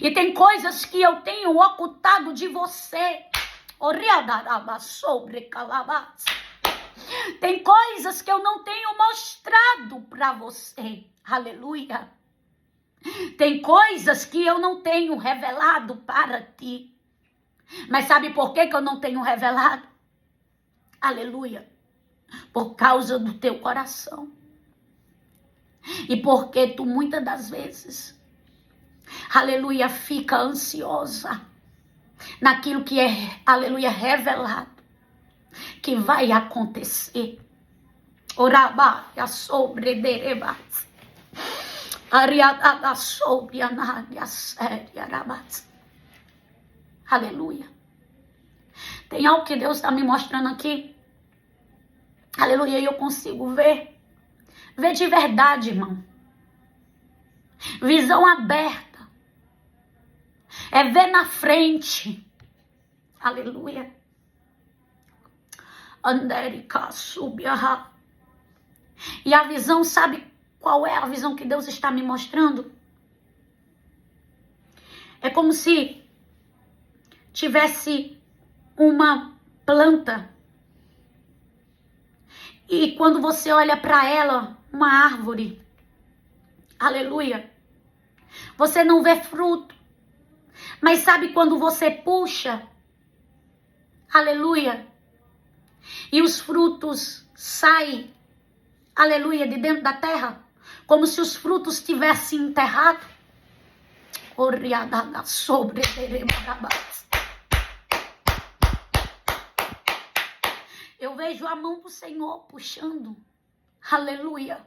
E tem coisas que eu tenho ocultado de você. Tem coisas que eu não tenho mostrado para você. Aleluia. Tem coisas que eu não tenho revelado para ti. Mas sabe por que eu não tenho revelado? Aleluia. Por causa do teu coração. E porque tu muitas das vezes, aleluia, fica ansiosa naquilo que é, aleluia, revelado, que vai acontecer. Oraba, a sobre derebas. Ariada sobre a séria arabas. Aleluia. Tem algo que Deus está me mostrando aqui. Aleluia, e eu consigo ver. Ver de verdade, irmão. Visão aberta. É ver na frente. Aleluia. Andérica subiará. E a visão, sabe qual é a visão que Deus está me mostrando? É como se tivesse uma planta. E quando você olha para ela, uma árvore, aleluia, você não vê fruto. Mas sabe quando você puxa, aleluia, e os frutos saem, aleluia, de dentro da terra, como se os frutos tivessem enterrado? Sobre eu vejo a mão do Senhor puxando, aleluia,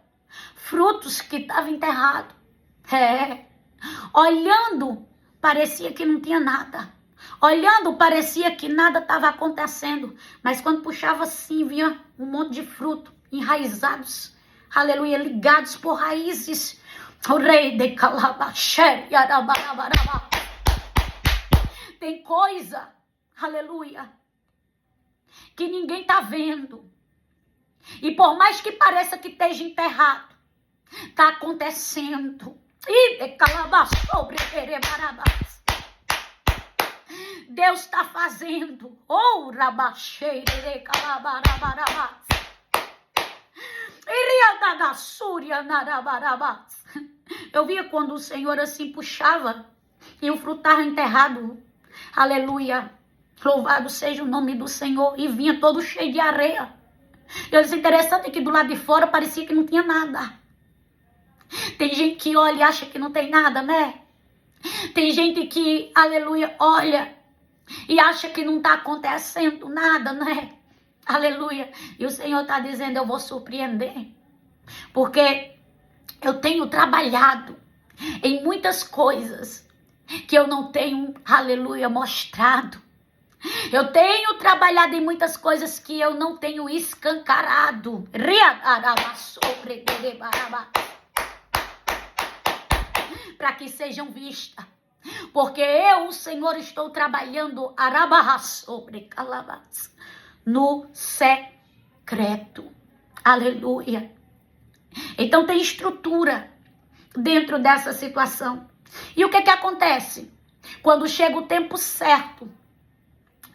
frutos que estavam enterrados. Olhando, parecia que não tinha nada. Olhando, parecia que nada estava acontecendo. Mas quando puxava assim, vinha um monte de fruto, enraizados, aleluia, ligados por raízes. O rei de Calabaxé, tem coisa, aleluia, que ninguém está vendo. E por mais que pareça que esteja enterrado, está acontecendo. Deus está fazendo. Oh, rabaxeire, calabarabarabas. Eu via quando o Senhor assim puxava e o fruto estava enterrado. Aleluia. Louvado seja o nome do Senhor. E vinha todo cheio de areia. Eu disse, interessante que do lado de fora parecia que não tinha nada. Tem gente que olha e acha que não tem nada, né? Tem gente que, aleluia, olha e acha que não está acontecendo nada, né? Aleluia. E o Senhor está dizendo, eu vou surpreender. Porque eu tenho trabalhado em muitas coisas que eu não tenho, aleluia, mostrado. Eu tenho trabalhado em muitas coisas que eu não tenho escancarado. Para que sejam vistas. Porque eu, o Senhor, estou trabalhando no secreto. Aleluia. Então tem estrutura dentro dessa situação. E o que acontece? Quando chega o tempo certo,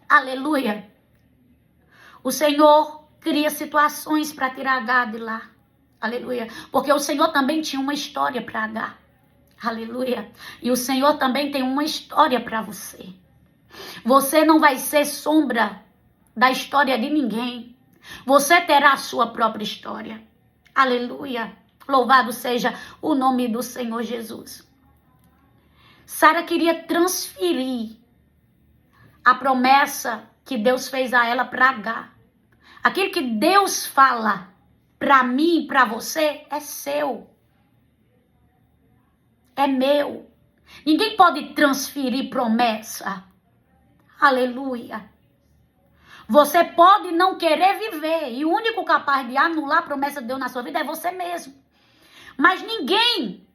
aleluia, o Senhor cria situações para tirar Agar de lá. Aleluia. Porque o Senhor também tinha uma história para Agar. Aleluia. E o Senhor também tem uma história para você. Você não vai ser sombra da história de ninguém. Você terá a sua própria história. Aleluia. Louvado seja o nome do Senhor Jesus. Sara queria transferir a promessa que Deus fez a ela para Agar. Aquilo que Deus fala para mim e para você é seu. É meu. Ninguém pode transferir promessa. Aleluia. Você pode não querer viver. E o único capaz de anular a promessa de Deus na sua vida é você mesmo. Mas ninguém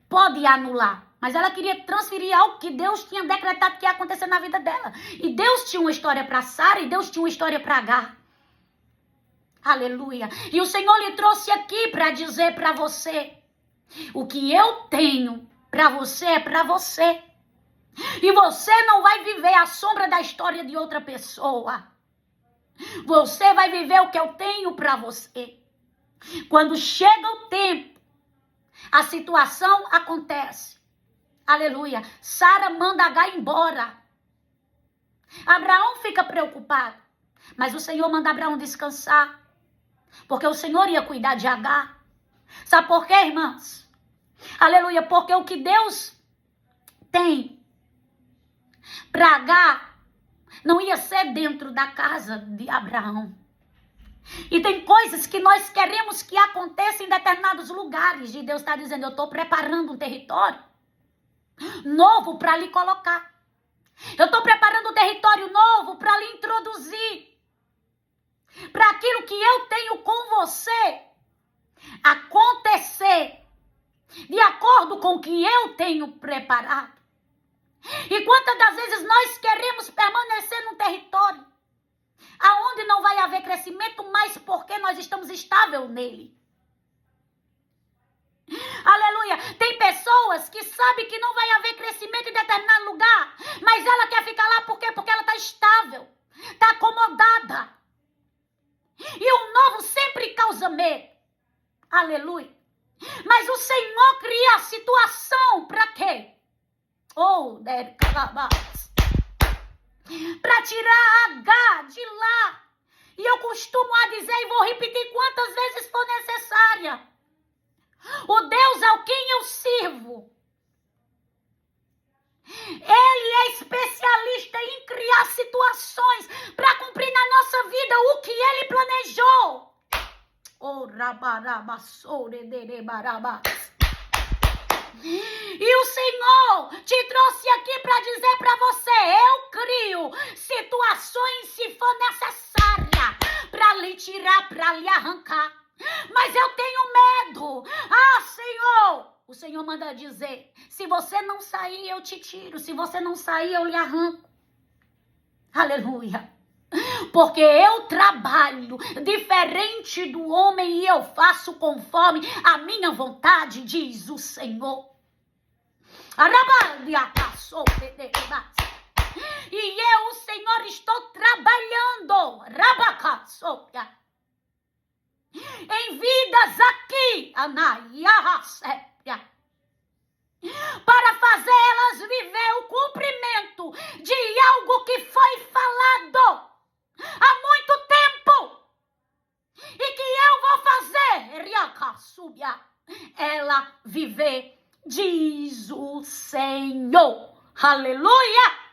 pode anular. Mas ela queria transferir algo que Deus tinha decretado que ia acontecer na vida dela. E Deus tinha uma história para Sara e Deus tinha uma história para Agar. Aleluia. E o Senhor lhe trouxe aqui para dizer para você: o que eu tenho para você é para você. E você não vai viver a sombra da história de outra pessoa. Você vai viver o que eu tenho para você. Quando chega o tempo, a situação acontece. Aleluia. Sara manda Agar embora. Abraão fica preocupado. Mas o Senhor manda Abraão descansar. Porque o Senhor ia cuidar de Agar. Sabe por quê, irmãs? Aleluia. Porque o que Deus tem para Agar não ia ser dentro da casa de Abraão. E tem coisas que nós queremos que aconteçam em determinados lugares. E Deus está dizendo, eu estou preparando um território novo para lhe colocar. Eu estou preparando um território novo para lhe introduzir. Para aquilo que eu tenho com você acontecer de acordo com o que eu tenho preparado. E quantas das vezes nós queremos permanecer num território aonde não vai haver crescimento, mas porque nós estamos estáveis nele. Aleluia. Tem pessoas que sabem que não vai haver crescimento em determinado lugar, mas ela quer ficar lá por quê? Porque ela está estável, está acomodada. E o novo sempre causa medo. Aleluia. Mas o Senhor cria a situação para quê? Para tirar Agar de lá. E eu costumo a dizer e vou repetir quantas vezes for necessária. O Deus ao quem eu sirvo, Ele é especialista em criar situações para cumprir na nossa vida o que Ele planejou. E o Senhor te trouxe aqui para dizer para você, eu crio situações se for necessária para lhe tirar, para lhe arrancar. Mas eu tenho medo. Senhor, o Senhor manda dizer, se você não sair, eu te tiro. Se você não sair, eu lhe arranco. Aleluia. Porque eu trabalho diferente do homem e eu faço conforme a minha vontade, diz o Senhor. E eu, o Senhor, estou trabalhando em vidas aqui, para fazer elas viver o cumprimento de algo que foi falado há muito tempo e que eu vou fazer ela viver, diz o Senhor. Aleluia!